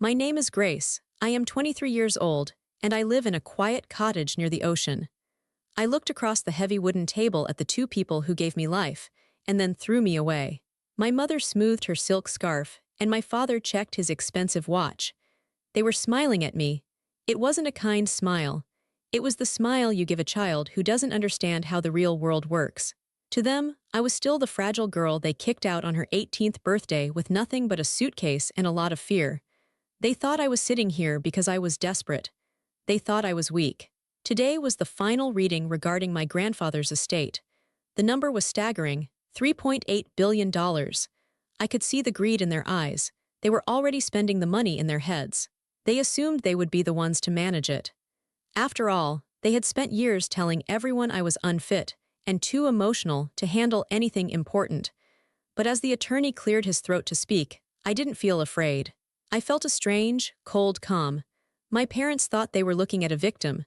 My name is Grace. I am 23 years old, and I live in a quiet cottage near the ocean. I looked across the heavy wooden table at the two people who gave me life, and then threw me away. My mother smoothed her silk scarf, and my father checked his expensive watch. They were smiling at me. It wasn't a kind smile. It was the smile you give a child who doesn't understand how the real world works. To them, I was still the fragile girl they kicked out on her 18th birthday with nothing but a suitcase and a lot of fear. They thought I was sitting here because I was desperate. They thought I was weak. Today was the final reading regarding my grandfather's estate. The number was staggering, $3.8 billion. I could see the greed in their eyes. They were already spending the money in their heads. They assumed they would be the ones to manage it. After all, they had spent years telling everyone I was unfit and too emotional to handle anything important. But as the attorney cleared his throat to speak, I didn't feel afraid. I felt a strange, cold calm. My parents thought they were looking at a victim.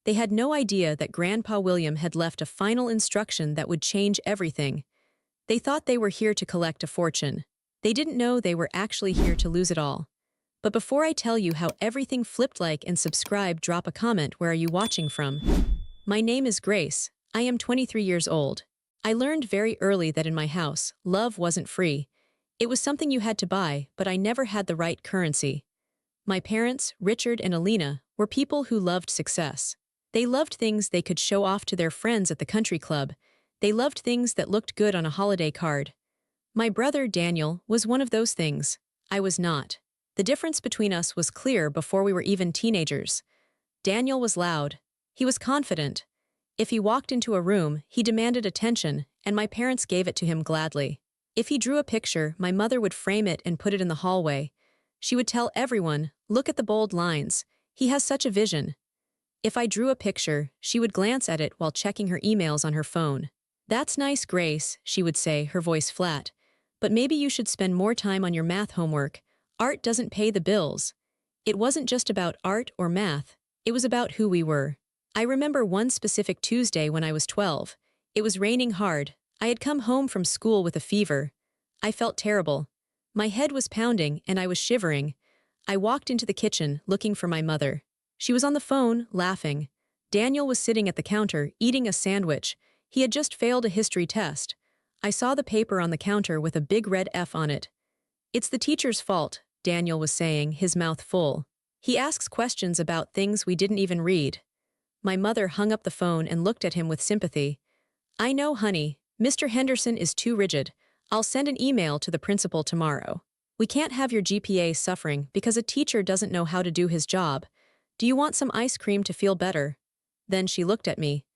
They had no idea that Grandpa William had left a final instruction that would change everything. They thought they were here to collect a fortune. They didn't know they were actually here to lose it all. But before I tell you how everything flipped, like and subscribe, drop a comment. Where are you watching from? My name is Grace. I am 23 years old. I learned very early that in my house, love wasn't free. It was something you had to buy, but I never had the right currency. My parents, Richard and Alina, were people who loved success. They loved things they could show off to their friends at the country club. They loved things that looked good on a holiday card. My brother, Daniel, was one of those things. I was not. The difference between us was clear before we were even teenagers. Daniel was loud. He was confident. If he walked into a room, he demanded attention, and my parents gave it to him gladly. If he drew a picture, my mother would frame it and put it in the hallway. She would tell everyone, "Look at the bold lines. He has such a vision." If I drew a picture, she would glance at it while checking her emails on her phone. "That's nice, Grace," she would say, her voice flat. "But maybe you should spend more time on your math homework. Art doesn't pay the bills." It wasn't just about art or math. It was about who we were. I remember one specific Tuesday when I was 12. It was raining hard. I had come home from school with a fever. I felt terrible. My head was pounding and I was shivering. I walked into the kitchen looking for my mother. She was on the phone, laughing. Daniel was sitting at the counter, eating a sandwich. He had just failed a history test. I saw the paper on the counter with a big red F on it. "It's the teacher's fault," Daniel was saying, his mouth full. "He asks questions about things we didn't even read." My mother hung up the phone and looked at him with sympathy. "I know, honey. Mr. Henderson is too rigid. I'll send an email to the principal tomorrow. We can't have your GPA suffering because a teacher doesn't know how to do his job. Do you want some ice cream to feel better?" Then she looked at me.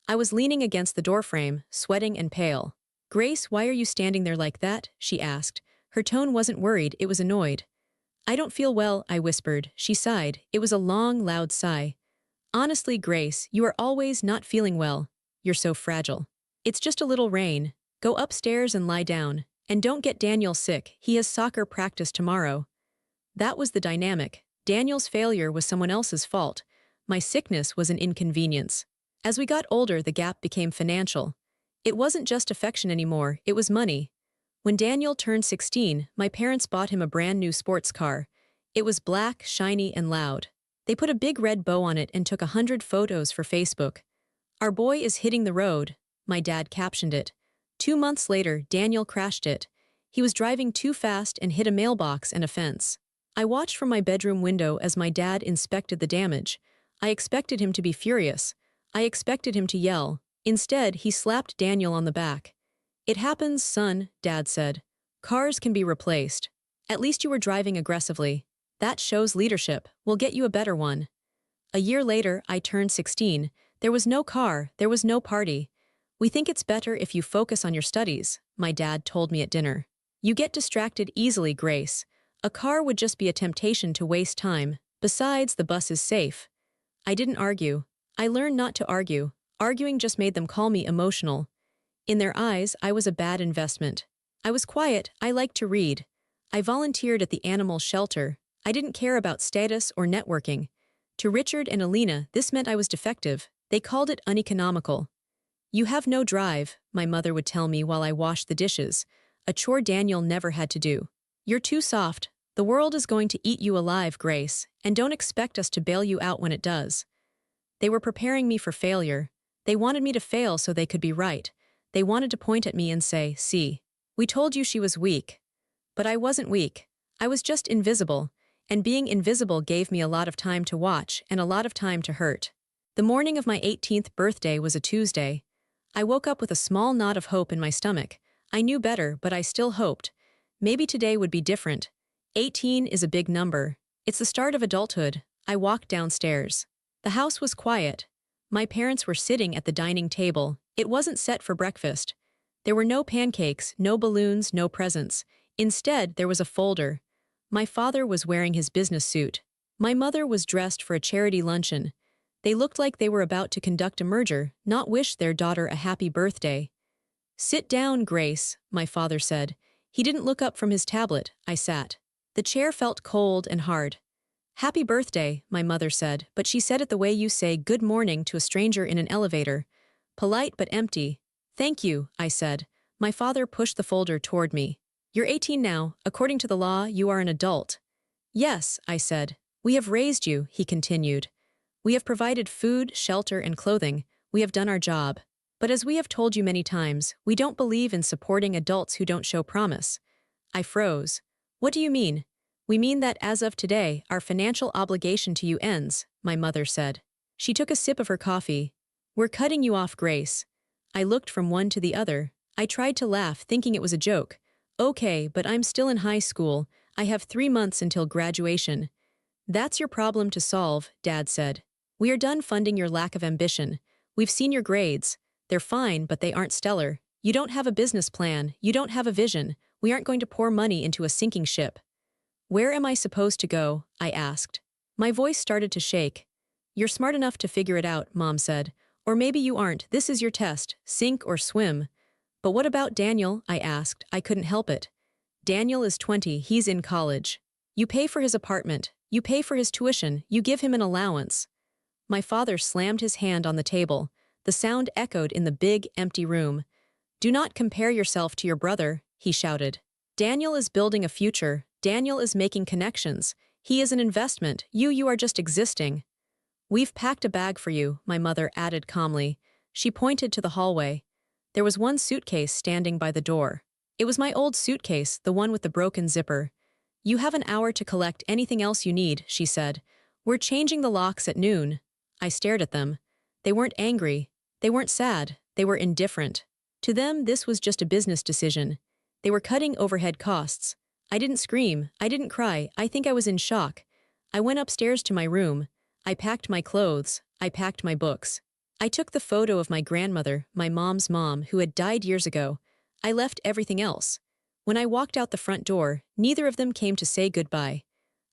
I was leaning against the doorframe, sweating and pale. "Grace, why are you standing there like that?" she asked. Her tone wasn't worried, it was annoyed. "I don't feel well," I whispered. She sighed. It was a long, loud sigh. "Honestly, Grace, you are always not feeling well. You're so fragile. It's just a little rain. Go upstairs and lie down. And don't get Daniel sick, he has soccer practice tomorrow." That was the dynamic. Daniel's failure was someone else's fault. My sickness was an inconvenience. As we got older, the gap became financial. It wasn't just affection anymore, it was money. When Daniel turned 16, my parents bought him a brand new sports car. It was black, shiny, and loud. They put a big red bow on it and took 100 photos for Facebook. "Our boy is hitting the road," my dad captioned it. 2 months later, Daniel crashed it. He was driving too fast and hit a mailbox and a fence. I watched from my bedroom window as my dad inspected the damage. I expected him to be furious. I expected him to yell. Instead, he slapped Daniel on the back. "It happens, son," Dad said. "Cars can be replaced. At least you were driving aggressively. That shows leadership. We'll get you a better one." A year later, I turned 16. There was no car, there was no party. "We think it's better if you focus on your studies," my dad told me at dinner. "You get distracted easily, Grace. A car would just be a temptation to waste time. Besides, the bus is safe." I didn't argue. I learned not to argue. Arguing just made them call me emotional. In their eyes, I was a bad investment. I was quiet, I liked to read. I volunteered at the animal shelter. I didn't care about status or networking. To Richard and Alina, this meant I was defective. They called it uneconomical. "You have no drive," my mother would tell me while I washed the dishes, a chore Daniel never had to do. "You're too soft. The world is going to eat you alive, Grace, and don't expect us to bail you out when it does. They were preparing me for failure. They wanted me to fail so they could be right. They wanted to point at me and say, "See, we told you she was weak." But I wasn't weak. I was just invisible, and being invisible gave me a lot of time to watch and a lot of time to hurt. The morning of my 18th birthday was a Tuesday. I woke up with a small knot of hope in my stomach. I knew better, but I still hoped. Maybe today would be different. 18 is a big number. It's the start of adulthood. I walked downstairs. The house was quiet. My parents were sitting at the dining table. It wasn't set for breakfast. There were no pancakes, no balloons, no presents. Instead, there was a folder. My father was wearing his business suit. My mother was dressed for a charity luncheon. They looked like they were about to conduct a merger, not wish their daughter a happy birthday. "Sit down, Grace," my father said. He didn't look up from his tablet. I sat. The chair felt cold and hard. "Happy birthday," my mother said, but she said it the way you say good morning to a stranger in an elevator. Polite but empty. "Thank you," I said. My father pushed the folder toward me. "You're 18 now. According to the law, you are an adult." "Yes," I said. "We have raised you," he continued. "We have provided food, shelter, and clothing. We have done our job. But as we have told you many times, we don't believe in supporting adults who don't show promise." I froze. "What do you mean?" "We mean that as of today, our financial obligation to you ends," my mother said. She took a sip of her coffee. "We're cutting you off, Grace." I looked from one to the other. I tried to laugh, thinking it was a joke. "Okay, but I'm still in high school. I have 3 months until graduation." "That's your problem to solve," Dad said. "We are done funding your lack of ambition. We've seen your grades. They're fine, but they aren't stellar. You don't have a business plan. You don't have a vision. We aren't going to pour money into a sinking ship." "Where am I supposed to go?" I asked. My voice started to shake. "You're smart enough to figure it out," Mom said. "Or maybe you aren't. This is your test. Sink or swim." "But what about Daniel?" I asked. I couldn't help it. "Daniel is 20. He's in college. You pay for his apartment. You pay for his tuition. You give him an allowance." My father slammed his hand on the table. The sound echoed in the big, empty room. "Do not compare yourself to your brother," he shouted. "Daniel is building a future. Daniel is making connections. He is an investment. You are just existing." "We've packed a bag for you," my mother added calmly. She pointed to the hallway. There was one suitcase standing by the door. It was my old suitcase, the one with the broken zipper. "You have an hour to collect anything else you need," she said. "We're changing the locks at noon." I stared at them. They weren't angry. They weren't sad. They were indifferent. To them, this was just a business decision. They were cutting overhead costs. I didn't scream. I didn't cry. I think I was in shock. I went upstairs to my room. I packed my clothes. I packed my books. I took the photo of my grandmother, my mom's mom, who had died years ago. I left everything else. When I walked out the front door, neither of them came to say goodbye.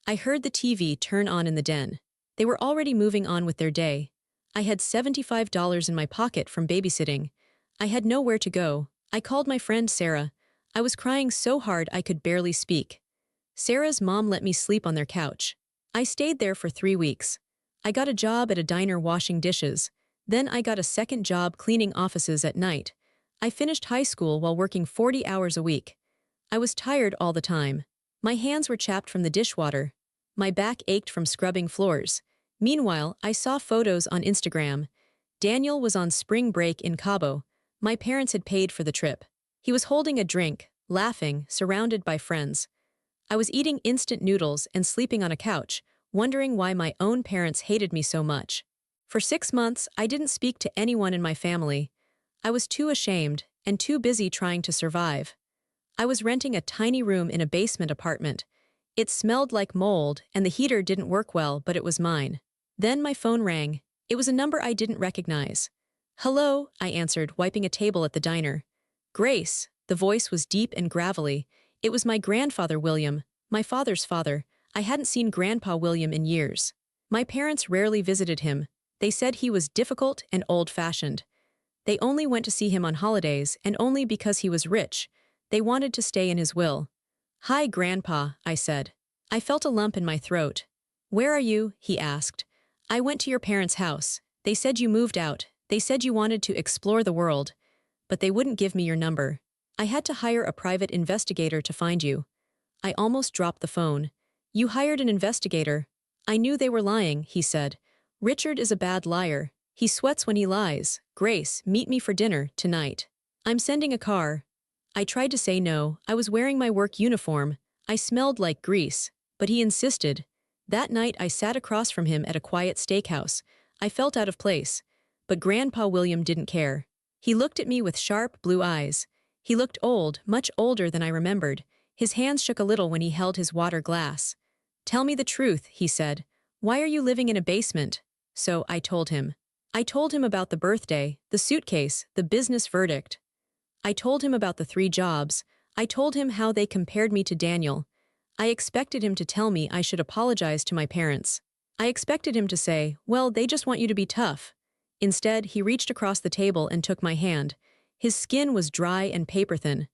I heard the TV turn on in the den. They were already moving on with their day. I had $75 in my pocket from babysitting. I had nowhere to go. I called my friend Sarah. I was crying so hard I could barely speak. Sarah's mom let me sleep on their couch. I stayed there for 3 weeks. I got a job at a diner washing dishes. Then I got a second job cleaning offices at night. I finished high school while working 40 hours a week. I was tired all the time. My hands were chapped from the dishwater. My back ached from scrubbing floors. Meanwhile, I saw photos on Instagram. Daniel was on spring break in Cabo. My parents had paid for the trip. He was holding a drink, laughing, surrounded by friends. I was eating instant noodles and sleeping on a couch, wondering why my own parents hated me so much. For 6 months, I didn't speak to anyone in my family. I was too ashamed and too busy trying to survive. I was renting a tiny room in a basement apartment. It smelled like mold, and the heater didn't work well, but it was mine. Then my phone rang. It was a number I didn't recognize. "Hello," I answered, wiping a table at the diner. "Grace." The voice was deep and gravelly. It was my grandfather William, my father's father. I hadn't seen Grandpa William in years. My parents rarely visited him. They said he was difficult and old-fashioned. They only went to see him on holidays, and only because he was rich. They wanted to stay in his will. "Hi, Grandpa," I said. I felt a lump in my throat. "Where are you?" he asked. "I went to your parents' house. They said you moved out. They said you wanted to explore the world. But they wouldn't give me your number. I had to hire a private investigator to find you." I almost dropped the phone. You hired an investigator. I knew they were lying, he said. Richard is a bad liar. He sweats when he lies. Grace, meet me for dinner, tonight. I'm sending a car. I tried to say no. I was wearing my work uniform. I smelled like grease. But he insisted. That night I sat across from him at a quiet steakhouse. I felt out of place. But Grandpa William didn't care. He looked at me with sharp, blue eyes. He looked old, much older than I remembered. His hands shook a little when he held his water glass. Tell me the truth, he said. Why are you living in a basement? So I told him. I told him about the birthday, the suitcase, the business verdict. I told him about the 3 jobs. I told him how they compared me to Daniel. I expected him to tell me I should apologize to my parents. I expected him to say, well, they just want you to be tough. Instead, he reached across the table and took my hand. His skin was dry and paper-thin.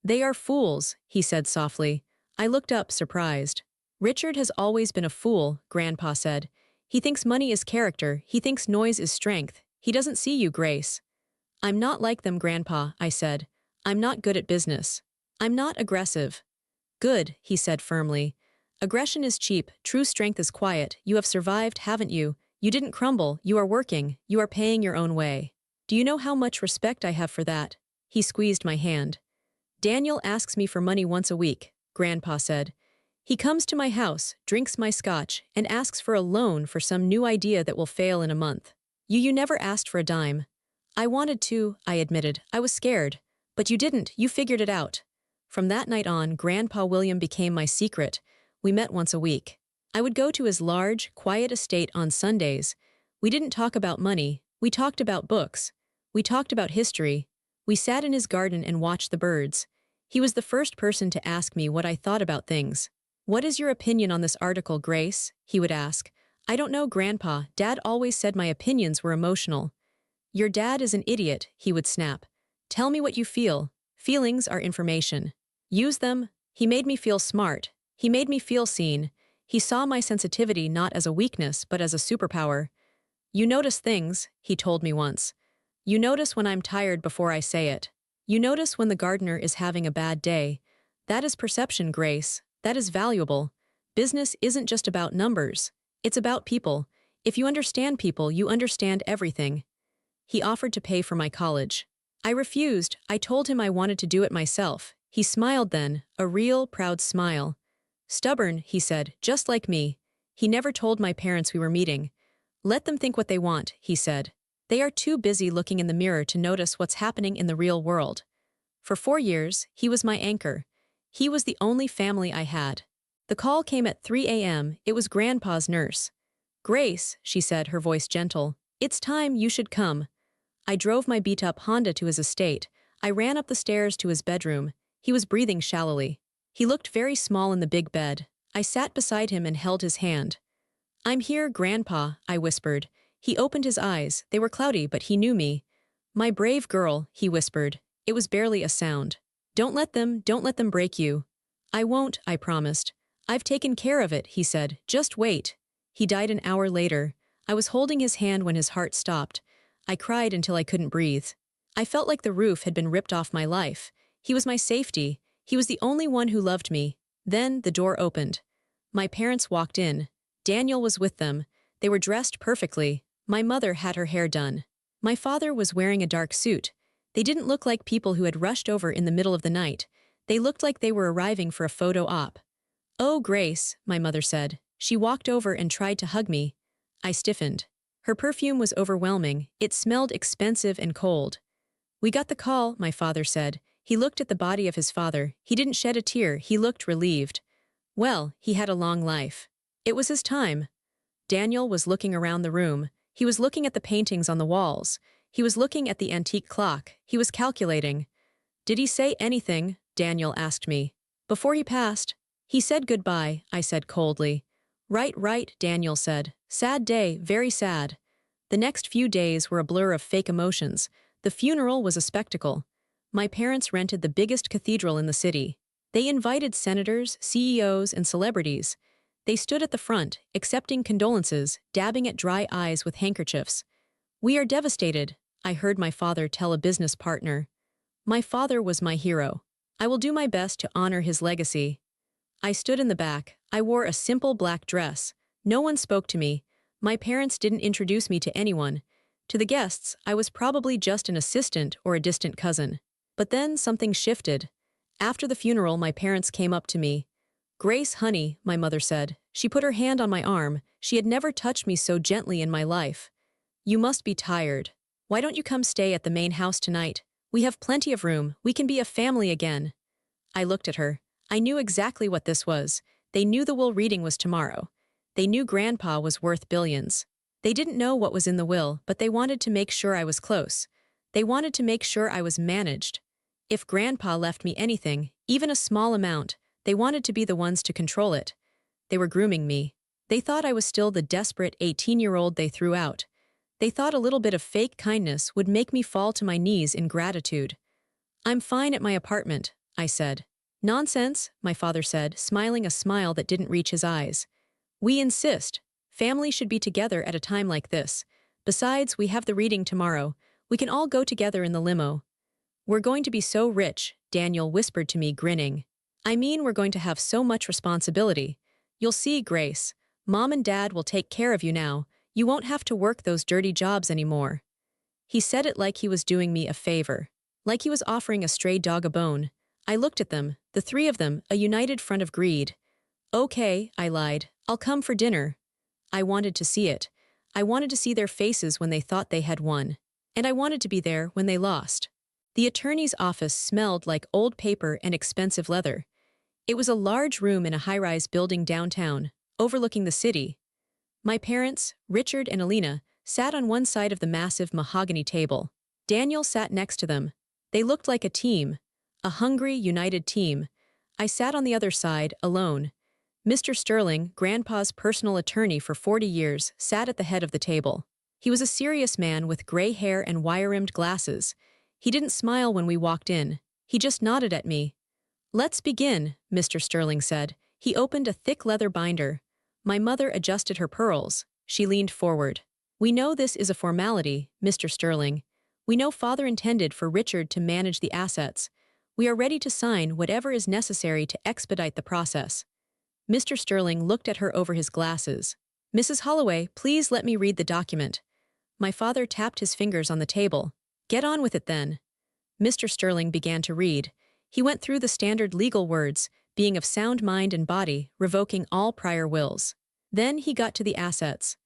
They are fools, he said softly. I looked up, surprised. Richard has always been a fool, Grandpa said. He thinks money is character, he thinks noise is strength. He doesn't see you, Grace. I'm not like them, Grandpa, I said. I'm not good at business. I'm not aggressive. Good, he said firmly. Aggression is cheap, true strength is quiet. You have survived, haven't you? You didn't crumble, you are working, you are paying your own way. Do you know how much respect I have for that? He squeezed my hand. Daniel asks me for money once a week, Grandpa said. He comes to my house, drinks my scotch, and asks for a loan for some new idea that will fail in a month. You never asked for a dime. I wanted to, I admitted. I was scared. But you didn't, you figured it out. From that night on, Grandpa William became my secret. We met once a week. I would go to his large, quiet estate on Sundays. We didn't talk about money. We talked about books. We talked about history. We sat in his garden and watched the birds. He was the first person to ask me what I thought about things. What is your opinion on this article, Grace? He would ask. I don't know, Grandpa. Dad always said my opinions were emotional. Your dad is an idiot, he would snap. Tell me what you feel. Feelings are information. Use them. He made me feel smart. He made me feel seen. He saw my sensitivity not as a weakness, but as a superpower. You notice things, he told me once. You notice when I'm tired before I say it. You notice when the gardener is having a bad day. That is perception, Grace. That is valuable. Business isn't just about numbers. It's about people. If you understand people, you understand everything. He offered to pay for my college. I refused. I told him I wanted to do it myself. He smiled then, a real, proud smile. Stubborn, he said, just like me. He never told my parents we were meeting. Let them think what they want, he said. They are too busy looking in the mirror to notice what's happening in the real world. For 4 years, he was my anchor. He was the only family I had. The call came at 3 a.m. It was Grandpa's nurse. Grace, she said, her voice gentle. It's time, you should come. I drove my beat-up Honda to his estate. I ran up the stairs to his bedroom. He was breathing shallowly. He looked very small in the big bed. I sat beside him and held his hand. I'm here, Grandpa, I whispered. He opened his eyes. They were cloudy, but he knew me. My brave girl, he whispered. It was barely a sound. Don't let them break you. I won't, I promised. I've taken care of it, he said. Just wait. He died an hour later. I was holding his hand when his heart stopped. I cried until I couldn't breathe. I felt like the roof had been ripped off my life. He was my safety. He was the only one who loved me. Then the door opened. My parents walked in. Daniel was with them. They were dressed perfectly. My mother had her hair done. My father was wearing a dark suit. They didn't look like people who had rushed over in the middle of the night. They looked like they were arriving for a photo op. Oh, Grace, my mother said. She walked over and tried to hug me. I stiffened. Her perfume was overwhelming. It smelled expensive and cold. We got the call, my father said. He looked at the body of his father. He didn't shed a tear. He looked relieved. Well, he had a long life. It was his time. Daniel was looking around the room. He was looking at the paintings on the walls. He was looking at the antique clock. He was calculating. Did he say anything? Daniel asked me. Before he passed. He said goodbye, I said coldly. Right, Daniel said. Sad day, very sad. The next few days were a blur of fake emotions. The funeral was a spectacle. My parents rented the biggest cathedral in the city. They invited senators, CEOs, and celebrities. They stood at the front, accepting condolences, dabbing at dry eyes with handkerchiefs. We are devastated, I heard my father tell a business partner. My father was my hero. I will do my best to honor his legacy. I stood in the back. I wore a simple black dress. No one spoke to me. My parents didn't introduce me to anyone. To the guests, I was probably just an assistant or a distant cousin. But then something shifted. After the funeral, my parents came up to me. "Grace, honey," my mother said. She put her hand on my arm. She had never touched me so gently in my life. "You must be tired. Why don't you come stay at the main house tonight? We have plenty of room. We can be a family again." I looked at her. I knew exactly what this was. They knew the will reading was tomorrow. They knew Grandpa was worth billions. They didn't know what was in the will, but they wanted to make sure I was close. They wanted to make sure I was managed. If Grandpa left me anything, even a small amount, they wanted to be the ones to control it. They were grooming me. They thought I was still the desperate 18-year-old they threw out. They thought a little bit of fake kindness would make me fall to my knees in gratitude. "I'm fine at my apartment," I said. "Nonsense," my father said, smiling a smile that didn't reach his eyes. "We insist. Family should be together at a time like this. Besides, we have the reading tomorrow. We can all go together in the limo." "We're going to be so rich," Daniel whispered to me, grinning. "I mean, we're going to have so much responsibility. You'll see, Grace. Mom and Dad will take care of you now. You won't have to work those dirty jobs anymore." He said it like he was doing me a favor. Like he was offering a stray dog a bone. I looked at them, the three of them, a united front of greed. "Okay," I lied. "I'll come for dinner." I wanted to see it. I wanted to see their faces when they thought they had won. And I wanted to be there when they lost. The attorney's office smelled like old paper and expensive leather. It was a large room in a high-rise building downtown, overlooking the city. My parents, Richard and Alina, sat on one side of the massive mahogany table. Daniel sat next to them. They looked like a team, a hungry, united team. I sat on the other side, alone. Mr. Sterling, Grandpa's personal attorney for 40 years, sat at the head of the table. He was a serious man with gray hair and wire-rimmed glasses. He didn't smile when we walked in. He just nodded at me. "Let's begin," Mr. Sterling said. He opened a thick leather binder. My mother adjusted her pearls. She leaned forward. "We know this is a formality, Mr. Sterling. We know Father intended for Richard to manage the assets. We are ready to sign whatever is necessary to expedite the process." Mr. Sterling looked at her over his glasses. "Mrs. Holloway, please let me read the document." My father tapped his fingers on the table. "Get on with it then." Mr. Sterling began to read. He went through the standard legal words, being of sound mind and body, revoking all prior wills. Then he got to the assets.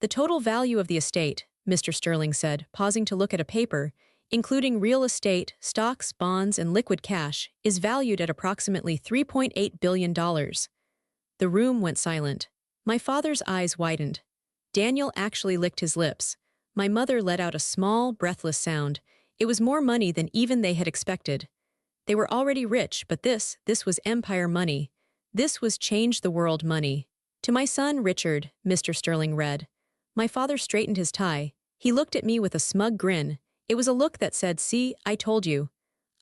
"The total value of the estate," Mr. Sterling said, pausing to look at a paper, "including real estate, stocks, bonds, and liquid cash, is valued at approximately $3.8 billion. The room went silent. My father's eyes widened. Daniel actually licked his lips. My mother let out a small, breathless sound. It was more money than even they had expected. They were already rich, but this was empire money. This was change-the-world money. "To my son, Richard," Mr. Sterling read. My father straightened his tie. He looked at me with a smug grin. It was a look that said, "See, I told you."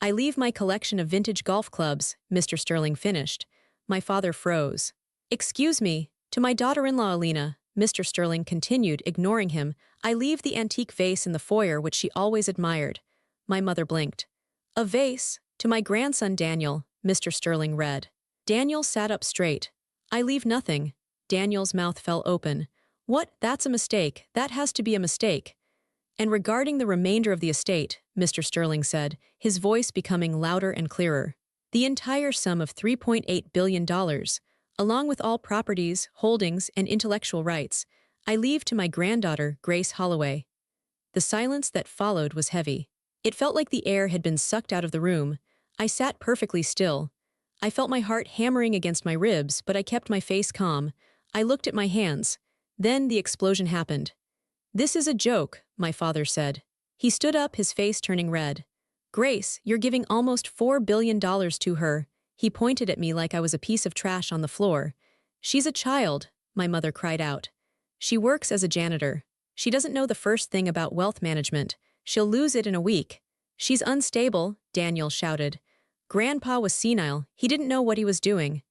"I leave my collection of vintage golf clubs," Mr. Sterling finished. My father froze. "Excuse me, to my daughter-in-law Alina," Mr. Sterling continued, ignoring him. "I leave the antique vase in the foyer which she always admired." My mother blinked. "A vase? To my grandson Daniel," Mr. Sterling read. Daniel sat up straight. "I leave nothing." Daniel's mouth fell open. "What? That's a mistake. That has to be a mistake." "And regarding the remainder of the estate," Mr. Sterling said, his voice becoming louder and clearer. "The entire sum of $3.8 billion, along with all properties, holdings, and intellectual rights, I leave to my granddaughter, Grace Holloway." The silence that followed was heavy. It felt like the air had been sucked out of the room. I sat perfectly still. I felt my heart hammering against my ribs, but I kept my face calm. I looked at my hands. Then the explosion happened. "This is a joke," my father said. He stood up, his face turning red. "Grace, you're giving almost $4 billion to her." He pointed at me like I was a piece of trash on the floor. "She's a child," my mother cried out. "She works as a janitor. She doesn't know the first thing about wealth management. She'll lose it in a week." "She's unstable," Daniel shouted. "Grandpa was senile. He didn't know what he was doing."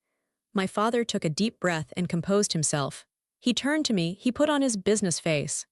My father took a deep breath and composed himself. He turned to me, he put on his business face.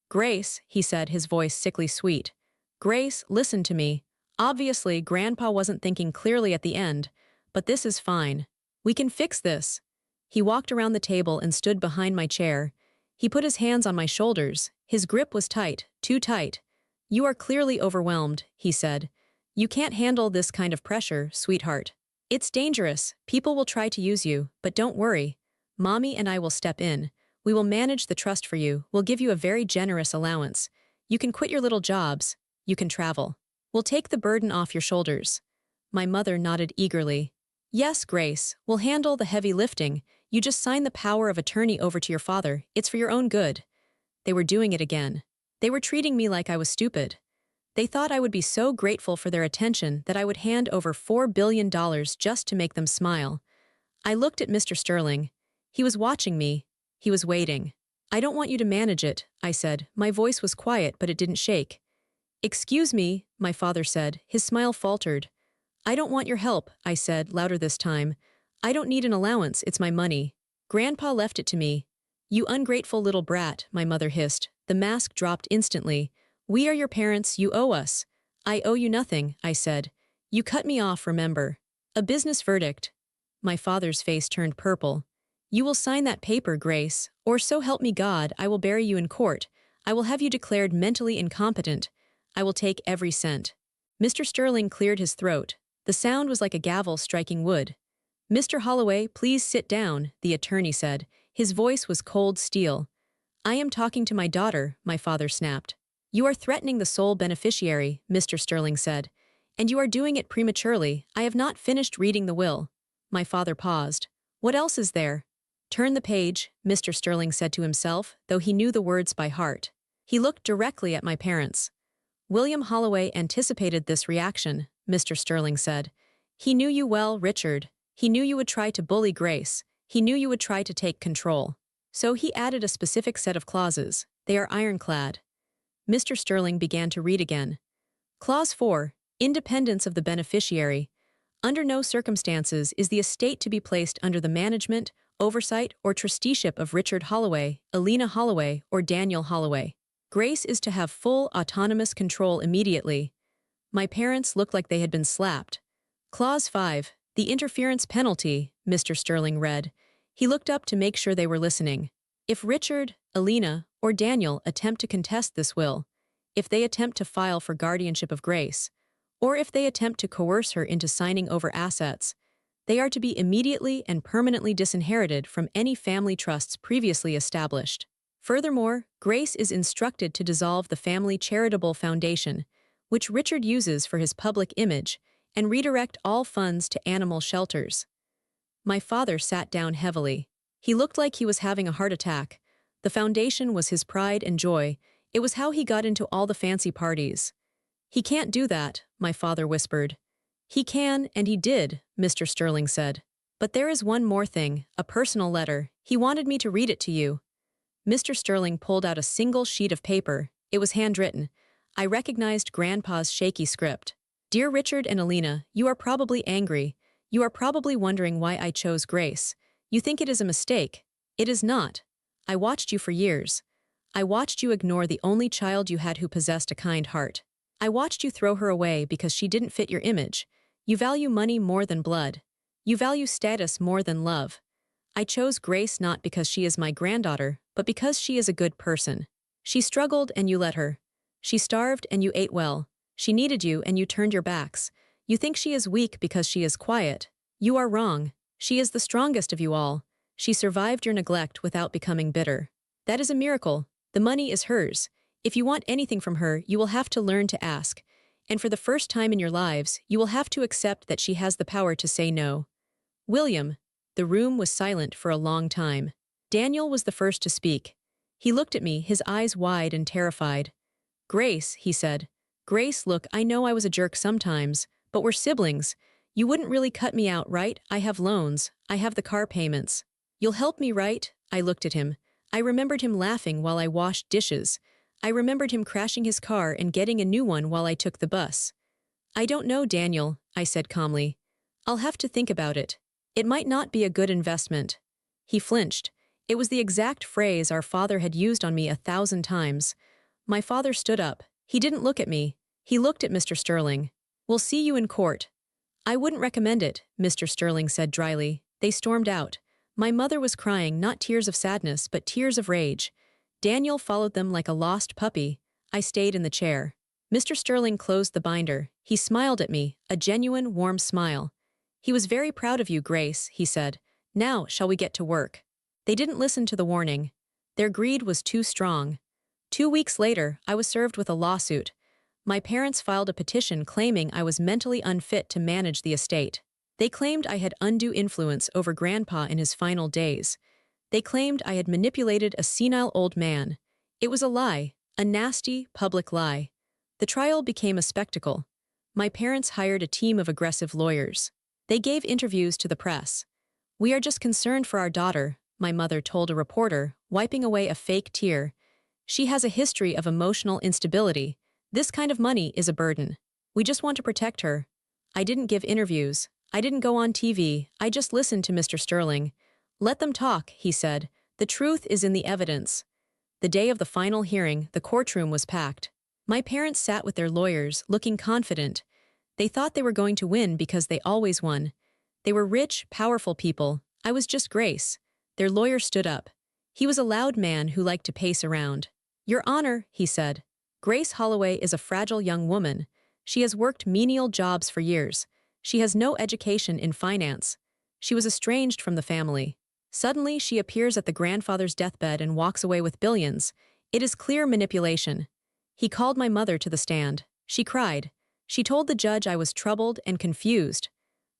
"Grace," he said, his voice sickly sweet. "Grace, listen to me. Obviously, Grandpa wasn't thinking clearly at the end, but this is fine. We can fix this." He walked around the table and stood behind my chair. He put his hands on my shoulders. His grip was tight, too tight. "You are clearly overwhelmed," he said. "You can't handle this kind of pressure, sweetheart. It's dangerous. People will try to use you, but don't worry. Mommy and I will step in. We will manage the trust for you. We'll give you a very generous allowance. You can quit your little jobs. You can travel. We'll take the burden off your shoulders." My mother nodded eagerly. "Yes, Grace, we'll handle the heavy lifting. You just sign the power of attorney over to your father. It's for your own good." They were doing it again. They were treating me like I was stupid. They thought I would be so grateful for their attention that I would hand over $4 billion just to make them smile. I looked at Mr. Sterling. He was watching me. He was waiting. "I don't want you to manage it," I said. My voice was quiet, but it didn't shake. "Excuse me," my father said. His smile faltered. "I don't want your help," I said, louder this time. "I don't need an allowance, it's my money. Grandpa left it to me." "You ungrateful little brat," my mother hissed. The mask dropped instantly. "We are your parents, you owe us." "I owe you nothing," I said. "You cut me off, remember. A business verdict." My father's face turned purple. "You will sign that paper, Grace, or so help me God, I will bury you in court. I will have you declared mentally incompetent. I will take every cent." Mr. Sterling cleared his throat. The sound was like a gavel striking wood. "Mr. Holloway, please sit down," the attorney said. His voice was cold steel. "I am talking to my daughter," my father snapped. "You are threatening the sole beneficiary," Mr. Sterling said. "And you are doing it prematurely. I have not finished reading the will." My father paused. "What else is there?" "Turn the page," Mr. Sterling said to himself, though he knew the words by heart. He looked directly at my parents. "William Holloway anticipated this reaction," Mr. Sterling said. "He knew you well, Richard. He knew you would try to bully Grace. He knew you would try to take control. So he added a specific set of clauses. They are ironclad." Mr. Sterling began to read again. Clause 4. Independence of the beneficiary. Under no circumstances is the estate to be placed under the management, oversight, or trusteeship of Richard Holloway, Alina Holloway, or Daniel Holloway. Grace is to have full autonomous control immediately. My parents looked like they had been slapped. Clause 5. The interference penalty, Mr. Sterling read. He looked up to make sure they were listening. "If Richard, Alina, or Daniel attempt to contest this will, if they attempt to file for guardianship of Grace, or if they attempt to coerce her into signing over assets, they are to be immediately and permanently disinherited from any family trusts previously established. Furthermore, Grace is instructed to dissolve the family charitable foundation, which Richard uses for his public image, and redirect all funds to animal shelters." My father sat down heavily. He looked like he was having a heart attack. The foundation was his pride and joy. It was how he got into all the fancy parties. "He can't do that," my father whispered. "He can, and he did," Mr. Sterling said. "But there is one more thing, a personal letter. He wanted me to read it to you." Mr. Sterling pulled out a single sheet of paper. It was handwritten. I recognized Grandpa's shaky script. "Dear Richard and Alina, you are probably angry. You are probably wondering why I chose Grace. You think it is a mistake. It is not. I watched you for years. I watched you ignore the only child you had who possessed a kind heart. I watched you throw her away because she didn't fit your image. You value money more than blood. You value status more than love. I chose Grace not because she is my granddaughter, but because she is a good person. She struggled and you let her. She starved and you ate well. She needed you and you turned your backs. You think she is weak because she is quiet. You are wrong. She is the strongest of you all. She survived your neglect without becoming bitter. That is a miracle. The money is hers. If you want anything from her, you will have to learn to ask. And for the first time in your lives, you will have to accept that she has the power to say no." "William." The room was silent for a long time. Daniel was the first to speak. He looked at me, his eyes wide and terrified. "Grace," he said. "Grace, look, I know I was a jerk sometimes, but we're siblings. You wouldn't really cut me out, right? I have loans. I have the car payments. You'll help me, right?" I looked at him. I remembered him laughing while I washed dishes. I remembered him crashing his car and getting a new one while I took the bus. "I don't know, Daniel," I said calmly. "I'll have to think about it. It might not be a good investment." He flinched. It was the exact phrase our father had used on me 1,000 times. My father stood up. He didn't look at me. He looked at Mr. Sterling. "We'll see you in court." "I wouldn't recommend it," Mr. Sterling said dryly. They stormed out. My mother was crying not tears of sadness but tears of rage. Daniel followed them like a lost puppy. I stayed in the chair. Mr. Sterling closed the binder. He smiled at me, a genuine, warm smile. He was very proud of you, Grace, he said. Now, shall we get to work? They didn't listen to the warning. Their greed was too strong. 2 weeks later, I was served with a lawsuit. My parents filed a petition claiming I was mentally unfit to manage the estate. They claimed I had undue influence over Grandpa in his final days. They claimed I had manipulated a senile old man. It was a lie, a nasty, public lie. The trial became a spectacle. My parents hired a team of aggressive lawyers. They gave interviews to the press. "We are just concerned for our daughter," my mother told a reporter, wiping away a fake tear. "She has a history of emotional instability. This kind of money is a burden. We just want to protect her." I didn't give interviews. I didn't go on TV. I just listened to Mr. Sterling. "Let them talk," he said. "The truth is in the evidence." The day of the final hearing, the courtroom was packed. My parents sat with their lawyers, looking confident. They thought they were going to win because they always won. They were rich, powerful people. I was just Grace. Their lawyer stood up. He was a loud man who liked to pace around. "Your Honor," he said, "Grace Holloway is a fragile young woman. She has worked menial jobs for years. She has no education in finance. She was estranged from the family. Suddenly, she appears at the grandfather's deathbed and walks away with billions. It is clear manipulation." He called my mother to the stand. She cried. She told the judge I was troubled and confused.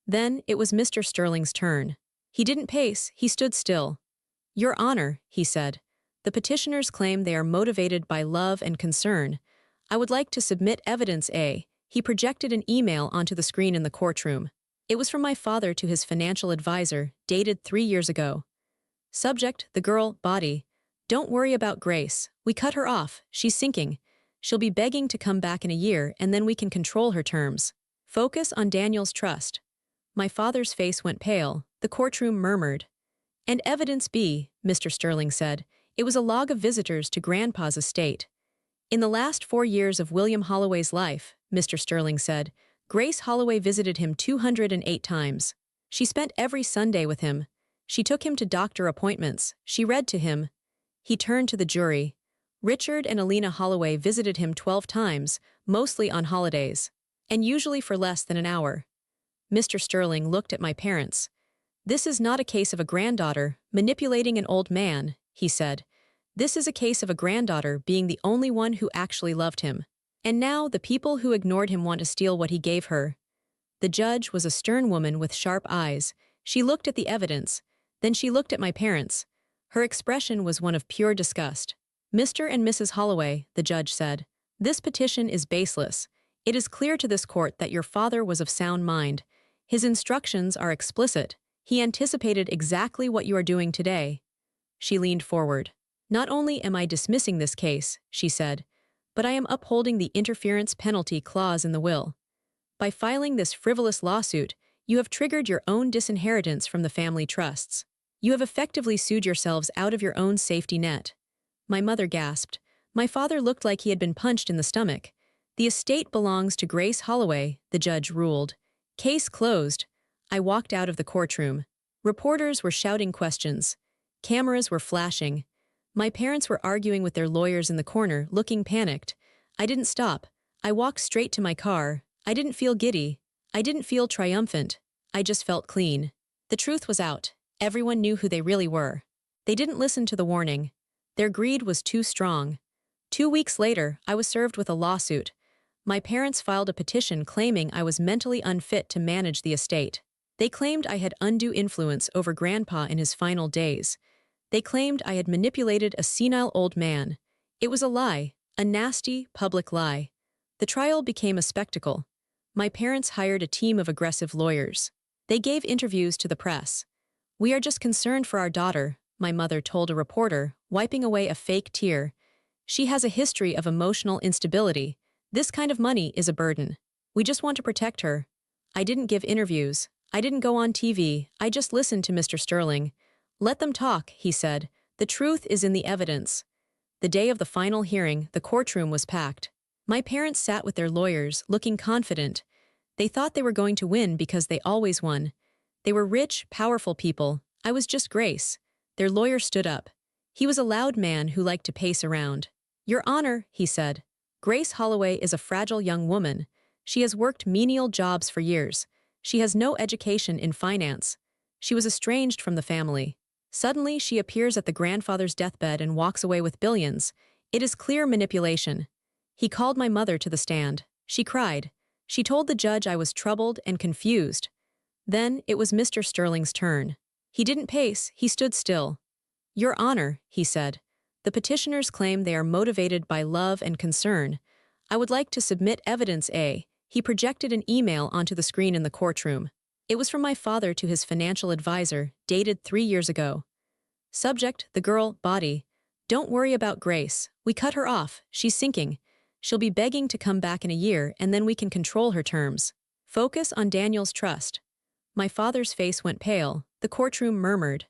Then it was Mr. Sterling's turn. He didn't pace, he stood still. "Your Honor," he said, "the petitioners claim they are motivated by love and concern. I would like to submit evidence A." He projected an email onto the screen in the courtroom. It was from my father to his financial advisor, dated 3 years ago. Subject: the girl, body. "Don't worry about Grace. We cut her off. She's sinking. She'll be begging to come back in a year and then we can control her terms. Focus on Daniel's trust." My father's face went pale. The courtroom murmured. "And evidence B," Mr. Sterling said. It was a log of visitors to Grandpa's estate. "In the last 4 years of William Holloway's life," Mr. Sterling said, "Grace Holloway visited him 208 times. She spent every Sunday with him. She took him to doctor appointments. She read to him." He turned to the jury. "Richard and Alina Holloway visited him 12 times, mostly on holidays, and usually for less than an hour." Mr. Sterling looked at my parents. "This is not a case of a granddaughter manipulating an old man," he said. "This is a case of a granddaughter being the only one who actually loved him. And now the people who ignored him want to steal what he gave her." The judge was a stern woman with sharp eyes. She looked at the evidence. Then she looked at my parents. Her expression was one of pure disgust. "Mr. and Mrs. Holloway," the judge said, "this petition is baseless. It is clear to this court that your father was of sound mind. His instructions are explicit. He anticipated exactly what you are doing today." She leaned forward. "Not only am I dismissing this case," she said, "but I am upholding the interference penalty clause in the will. By filing this frivolous lawsuit, you have triggered your own disinheritance from the family trusts. You have effectively sued yourselves out of your own safety net." My mother gasped. My father looked like he had been punched in the stomach. "The estate belongs to Grace Holloway," the judge ruled. "Case closed." I walked out of the courtroom. Reporters were shouting questions. Cameras were flashing. My parents were arguing with their lawyers in the corner, looking panicked. I didn't stop. I walked straight to my car. I didn't feel giddy. I didn't feel triumphant. I just felt clean. The truth was out. Everyone knew who they really were. They didn't listen to the warning. Their greed was too strong. 2 weeks later, I was served with a lawsuit. My parents filed a petition claiming I was mentally unfit to manage the estate. They claimed I had undue influence over Grandpa in his final days. They claimed I had manipulated a senile old man. It was a lie, a nasty, public lie. The trial became a spectacle. My parents hired a team of aggressive lawyers. They gave interviews to the press. "We are just concerned for our daughter," my mother told a reporter, wiping away a fake tear. "She has a history of emotional instability. This kind of money is a burden. We just want to protect her." I didn't give interviews. I didn't go on TV. I just listened to Mr. Sterling. "Let them talk," he said. "The truth is in the evidence." The day of the final hearing, the courtroom was packed. My parents sat with their lawyers, looking confident. They thought they were going to win because they always won. They were rich, powerful people. I was just Grace. Their lawyer stood up. He was a loud man who liked to pace around. Your Honor, he said, Grace Holloway is a fragile young woman. She has worked menial jobs for years. She has no education in finance. She was estranged from the family. Suddenly, she appears at the grandfather's deathbed and walks away with billions. It is clear manipulation. He called my mother to the stand. She cried. She told the judge I was troubled and confused. Then it was Mr. Sterling's turn. He didn't pace, he stood still. Your Honor, he said, the petitioners claim they are motivated by love and concern. I would like to submit evidence A. He projected an email onto the screen in the courtroom. It was from my father to his financial advisor, dated 3 years ago. Subject, the girl, body. Don't worry about Grace. We cut her off. She's sinking. She'll be begging to come back in a year and then we can control her terms. Focus on Daniel's trust. My father's face went pale. The courtroom murmured.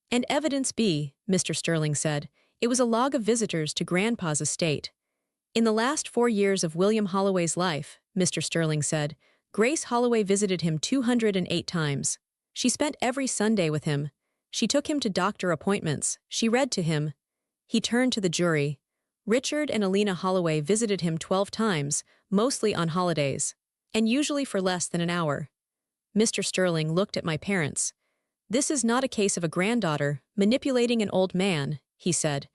And evidence B, Mr. Sterling said. It was a log of visitors to Grandpa's estate. In the last 4 years of William Holloway's life, Mr. Sterling said, Grace Holloway visited him 208 times. She spent every Sunday with him. She took him to doctor appointments. She read to him. He turned to the jury. Richard and Alina Holloway visited him 12 times, mostly on holidays, and usually for less than an hour. Mr. Sterling looked at my parents. This is not a case of a granddaughter manipulating an old man, he said.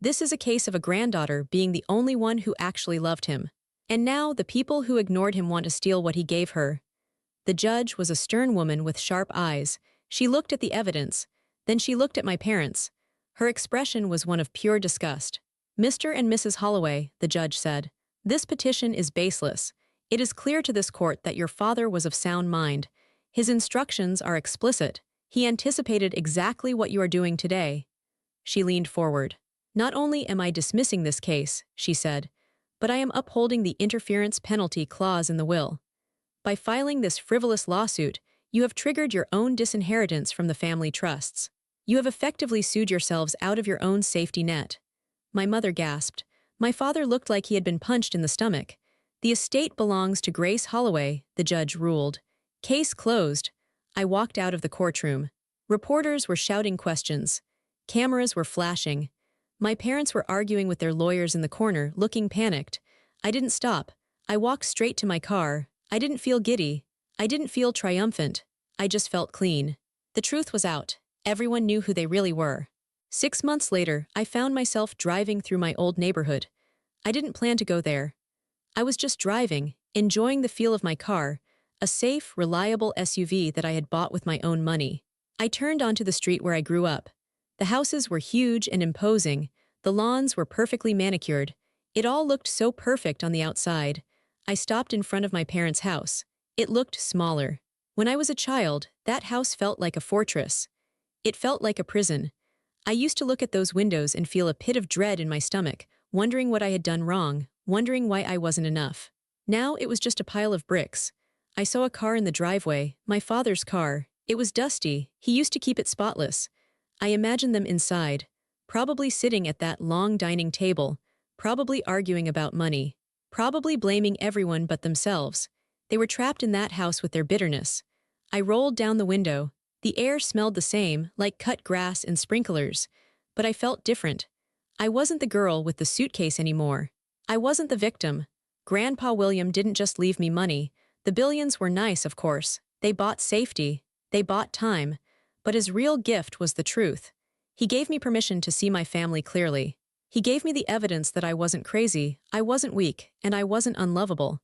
This is a case of a granddaughter being the only one who actually loved him. And now the people who ignored him want to steal what he gave her. The judge was a stern woman with sharp eyes. She looked at the evidence. Then she looked at my parents. Her expression was one of pure disgust. Mr. and Mrs. Holloway, the judge said, this petition is baseless. It is clear to this court that your father was of sound mind. His instructions are explicit. He anticipated exactly what you are doing today. She leaned forward. Not only am I dismissing this case, she said, but I am upholding the interference penalty clause in the will. By filing this frivolous lawsuit, you have triggered your own disinheritance from the family trusts. You have effectively sued yourselves out of your own safety net. My mother gasped. My father looked like he had been punched in the stomach. The estate belongs to Grace Holloway, the judge ruled. Case closed. I walked out of the courtroom. Reporters were shouting questions. Cameras were flashing. My parents were arguing with their lawyers in the corner, looking panicked. I didn't stop. I walked straight to my car. I didn't feel giddy. I didn't feel triumphant. I just felt clean. The truth was out. Everyone knew who they really were. 6 months later, I found myself driving through my old neighborhood. I didn't plan to go there. I was just driving, enjoying the feel of my car, a safe, reliable SUV that I had bought with my own money. I turned onto the street where I grew up. The houses were huge and imposing. The lawns were perfectly manicured. It all looked so perfect on the outside. I stopped in front of my parents' house. It looked smaller. When I was a child, that house felt like a fortress. It felt like a prison. I used to look at those windows and feel a pit of dread in my stomach, wondering what I had done wrong, wondering why I wasn't enough. Now it was just a pile of bricks. I saw a car in the driveway, my father's car. It was dusty. He used to keep it spotless. I imagined them inside, probably sitting at that long dining table, probably arguing about money, probably blaming everyone but themselves. They were trapped in that house with their bitterness. I rolled down the window. The air smelled the same, like cut grass and sprinklers. But I felt different. I wasn't the girl with the suitcase anymore. I wasn't the victim. Grandpa William didn't just leave me money. The billions were nice, of course. They bought safety. They bought time. But his real gift was the truth. He gave me permission to see my family clearly. He gave me the evidence that I wasn't crazy, I wasn't weak, and I wasn't unlovable.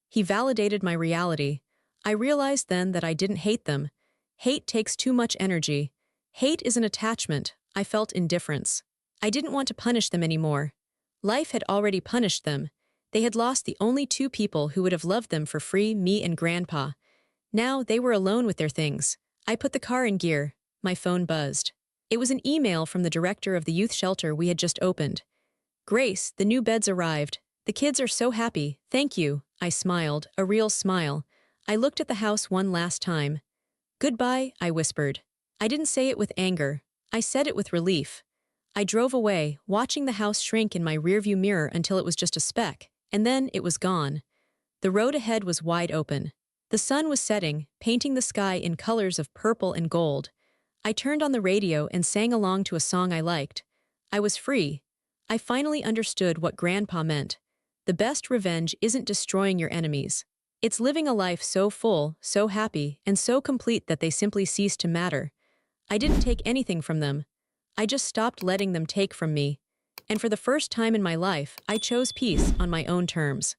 He validated my reality. I realized then that I didn't hate them. Hate takes too much energy. Hate is an attachment. I felt indifference. I didn't want to punish them anymore. Life had already punished them. They had lost the only 2 people who would have loved them for free, me and Grandpa. Now they were alone with their things. I put the car in gear. My phone buzzed. It was an email from the director of the youth shelter we had just opened. Grace, the new beds arrived. The kids are so happy. Thank you. I smiled, a real smile. I looked at the house one last time. Goodbye, I whispered. I didn't say it with anger. I said it with relief. I drove away, watching the house shrink in my rearview mirror until it was just a speck, and then it was gone. The road ahead was wide open. The sun was setting, painting the sky in colors of purple and gold. I turned on the radio and sang along to a song I liked. I was free. I finally understood what Grandpa meant. The best revenge isn't destroying your enemies. It's living a life so full, so happy, and so complete that they simply cease to matter. I didn't take anything from them. I just stopped letting them take from me. And for the first time in my life, I chose peace on my own terms.